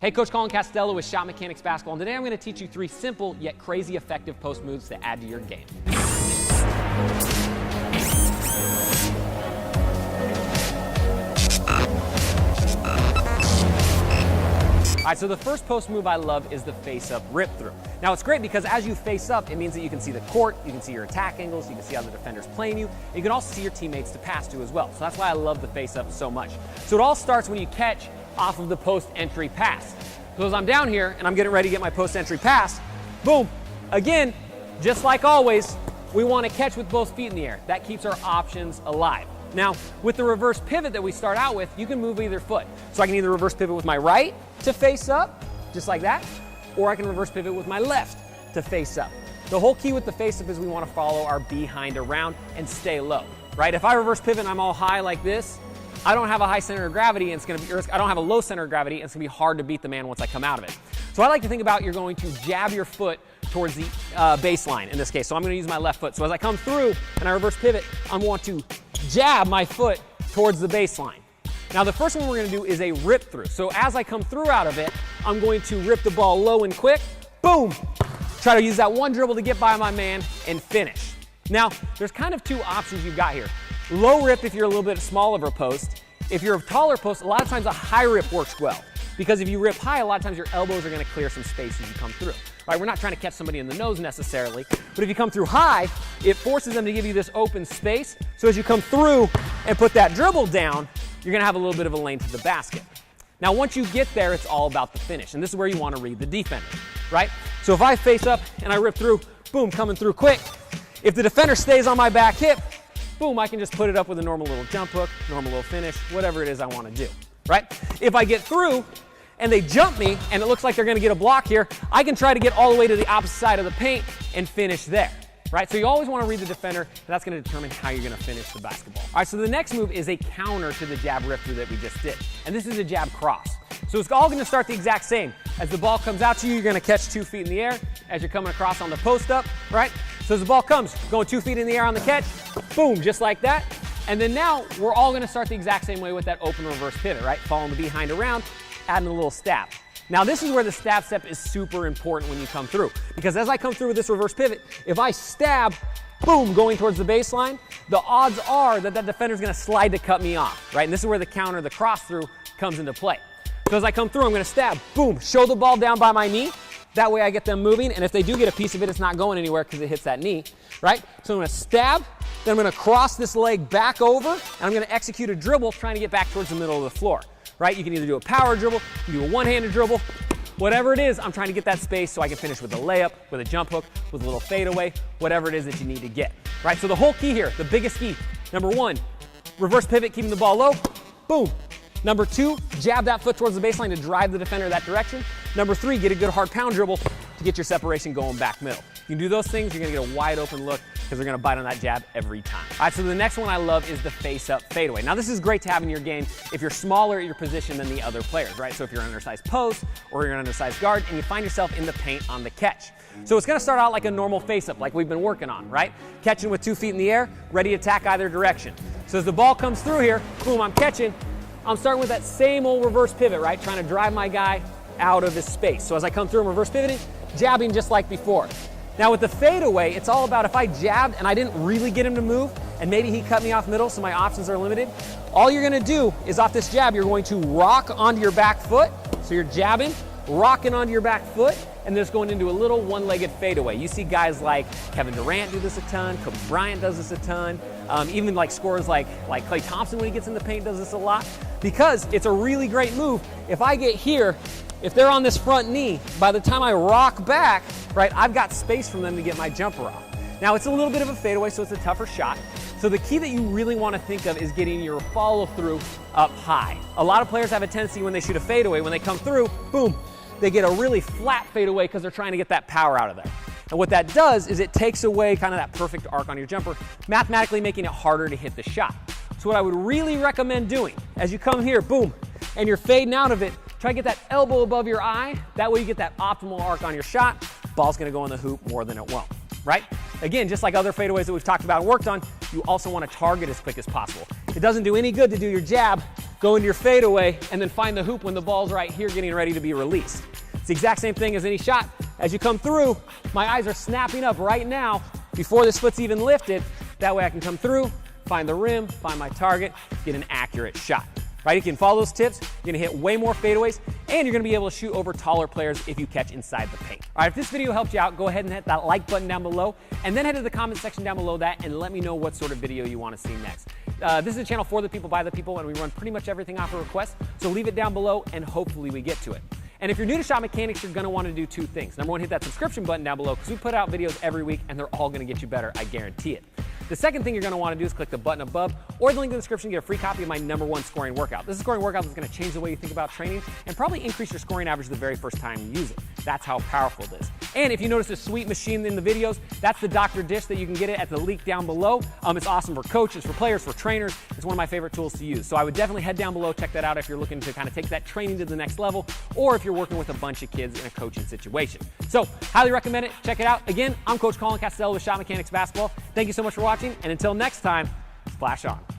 Hey, Coach Colin Castello with Shot Mechanics Basketball, and today I'm going to teach you 3 simple yet crazy effective post moves to add to your game. All right, so the first post move I love is the face-up rip-through. Now it's great because as you face up, it means that you can see the court, you can see your attack angles, you can see how the defender's playing you, and you can also see your teammates to pass to as well. So that's why I love the face-up so much. So it all starts when you catch off of the post-entry pass. So as I'm down here and I'm getting ready to get my post-entry pass, boom, again, just like always, we want to catch with both feet in the air. That keeps our options alive. Now, with the reverse pivot that we start out with, you can move either foot. So I can either reverse pivot with my right to face up, just like that, or I can reverse pivot with my left to face up. The whole key with the face up is we want to follow our behind around and stay low, right? If I reverse pivot and I'm all high like this, I don't have a high center of gravity, and I don't have a low center of gravity, and it's gonna be hard to beat the man once I come out of it. So I like to think about you're going to jab your foot towards the baseline in this case. So I'm gonna use my left foot. So as I come through and I reverse pivot, I want to jab my foot towards the baseline. Now the first one we're gonna do is a rip through. So as I come through out of it, I'm going to rip the ball low and quick, boom. Try to use that one dribble to get by my man and finish. Now, there's kind of 2 options you've got here. Low rip if you're a little bit smaller of a post. If you're a taller post, a lot of times a high rip works well. Because if you rip high, a lot of times your elbows are gonna clear some space as you come through. Right, we're not trying to catch somebody in the nose necessarily, but if you come through high, it forces them to give you this open space. So as you come through and put that dribble down, you're gonna have a little bit of a lane to the basket. Now, once you get there, it's all about the finish. And this is where you wanna read the defender, right? So if I face up and I rip through, boom, coming through quick. If the defender stays on my back hip, boom, I can just put it up with a normal little jump hook, normal little finish, whatever it is I wanna do, right? If I get through and they jump me and it looks like they're gonna get a block here, I can try to get all the way to the opposite side of the paint and finish there, right? So you always wanna read the defender, and that's gonna determine how you're gonna finish the basketball. All right, so the next move is a counter to the jab rip through that we just did. And this is a jab cross. So it's all gonna start the exact same. As the ball comes out to you, you're gonna catch 2 feet in the air as you're coming across on the post up, right? So as the ball comes, going 2 feet in the air on the catch, boom, just like that. And then now we're all gonna start the exact same way with that open reverse pivot, right? Following the behind around, adding a little stab. Now this is where the stab step is super important when you come through. Because as I come through with this reverse pivot, if I stab, boom, going towards the baseline, the odds are that that defender's gonna slide to cut me off, right? And this is where the counter, the cross through, comes into play. So as I come through, I'm gonna stab, boom, show the ball down by my knee. That way I get them moving, and if they do get a piece of it, it's not going anywhere because it hits that knee, right? So I'm gonna stab, then I'm gonna cross this leg back over, and I'm gonna execute a dribble trying to get back towards the middle of the floor, right? You can either do a power dribble, you can do a one-handed dribble, whatever it is, I'm trying to get that space so I can finish with a layup, with a jump hook, with a little fadeaway, whatever it is that you need to get, right? So the whole key here, the biggest key, number 1, reverse pivot, keeping the ball low, boom. Number 2, jab that foot towards the baseline to drive the defender that direction. Number 3, get a good hard pound dribble to get your separation going back middle. You can do those things, you're gonna get a wide open look because they're gonna bite on that jab every time. All right, so the next one I love is the face up fadeaway. Now this is great to have in your game if you're smaller at your position than the other players, right? So if you're an undersized post or you're an undersized guard and you find yourself in the paint on the catch. So it's gonna start out like a normal face up, like we've been working on, right? Catching with 2 feet in the air, ready to attack either direction. So as the ball comes through here, boom, I'm catching. I'm starting with that same old reverse pivot, right? Trying to drive my guy out of his space. So as I come through, I'm reverse pivoting, jabbing just like before. Now with the fadeaway, it's all about if I jabbed and I didn't really get him to move, and maybe he cut me off middle, so my options are limited, all you're gonna do is off this jab, you're going to rock onto your back foot. So you're jabbing, rocking onto your back foot, and just going into a little one-legged fadeaway. You see guys like Kevin Durant do this a ton, Kobe Bryant does this a ton, even like scorers like Klay Thompson when he gets in the paint does this a lot, because it's a really great move. If I get here, if they're on this front knee, by the time I rock back, right, I've got space from them to get my jumper off. Now it's a little bit of a fadeaway, so it's a tougher shot. So the key that you really want to think of is getting your follow through up high. A lot of players have a tendency when they shoot a fadeaway, when they come through, boom, they get a really flat fadeaway because they're trying to get that power out of there. And what that does is it takes away kind of that perfect arc on your jumper, mathematically making it harder to hit the shot. So what I would really recommend doing, as you come here, boom, and you're fading out of it, try to get that elbow above your eye. That way you get that optimal arc on your shot. Ball's gonna go in the hoop more than it won't, right? Again, just like other fadeaways that we've talked about and worked on, you also want to target as quick as possible. It doesn't do any good to do your jab, go into your fadeaway, and then find the hoop when the ball's right here getting ready to be released. It's the exact same thing as any shot. As you come through, my eyes are snapping up right now before this foot's even lifted. That way I can come through, find the rim, find my target, get an accurate shot. Right? You can follow those tips, you're gonna hit way more fadeaways, and you're gonna be able to shoot over taller players if you catch inside the paint. All right, if this video helped you out, go ahead and hit that like button down below, and then head to the comment section down below that and let me know what sort of video you wanna see next. This is a channel for the people, by the people, and we run pretty much everything off a request, so leave it down below and hopefully we get to it. And if you're new to Shot Mechanics, you're gonna wanna do two things. Number one, hit that subscription button down below because we put out videos every week and they're all gonna get you better, I guarantee it. The second thing you're gonna wanna do is click the button above or the link in the description to get a free copy of my #1 scoring workout. This is a scoring workout that's gonna change the way you think about training and probably increase your scoring average the very first time you use it. That's how powerful it is. And if you notice a sweet machine in the videos, that's the Dr. Dish that you can get it at the link down below. It's awesome for coaches, for players, for trainers. It's one of my favorite tools to use. So I would definitely head down below, check that out if you're looking to kind of take that training to the next level, or if you're working with a bunch of kids in a coaching situation. So highly recommend it, check it out. Again, I'm Coach Colin Castello with Shot Mechanics Basketball. Thank you so much for watching, and until next time, splash on.